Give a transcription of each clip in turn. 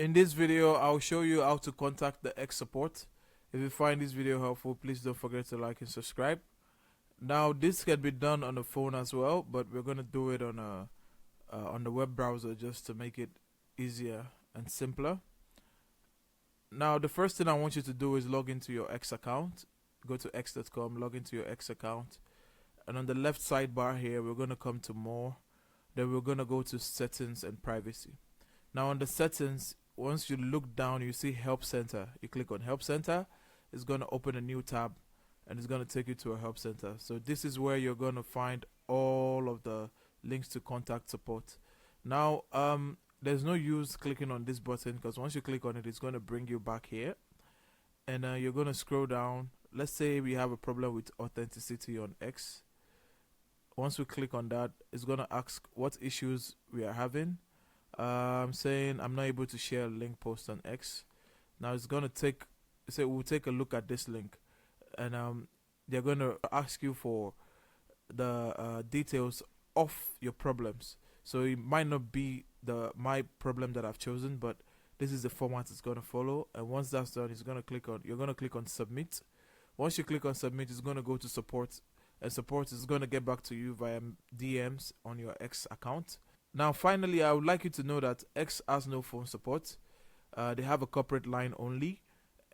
In this video, I'll show you how to contact the X support. If you find this video helpful, please don't forget to like and subscribe. Now, this can be done on the phone as well, but we're gonna do it on the web browser just to make it easier and simpler. Now, the first thing I want you to do is log into your X account. Go to x.com, log into your X account, and on the left sidebar here, we're gonna come to more. Then we're gonna go to settings and privacy. Now, on the settings, once you look down, you see Help Center. You click on Help Center. It's going to open a new tab and it's going to take you to a Help Center. So this is where you're going to find all of the links to contact support. Now, there's no use clicking on this button because once you click on it, it's going to bring you back here. And you're going to scroll down. Let's say we have a problem with authenticity on X. Once we click on that, it's going to ask what issues we are having. I'm saying I'm not able to share a link post on X. Now it's gonna we'll take a look at this link, and they're gonna ask you for the details of your problems. So it might not be my problem that I've chosen, but this is the format it's gonna follow. And once that's done, you're gonna click on submit. Once you click on submit, it's gonna go to support, and support is gonna get back to you via DMs on your X account. Now, finally, I would like you to know that X has no phone support. They have a corporate line only,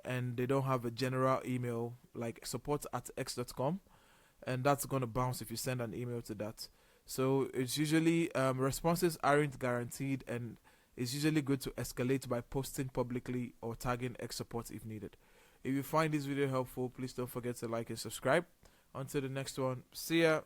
and they don't have a general email like support@x.com, and that's going to bounce if you send an email to that. So it's usually responses aren't guaranteed, and it's usually good to escalate by posting publicly or tagging X support if needed. If you find this video helpful, please don't forget to like and subscribe. Until the next one, see ya.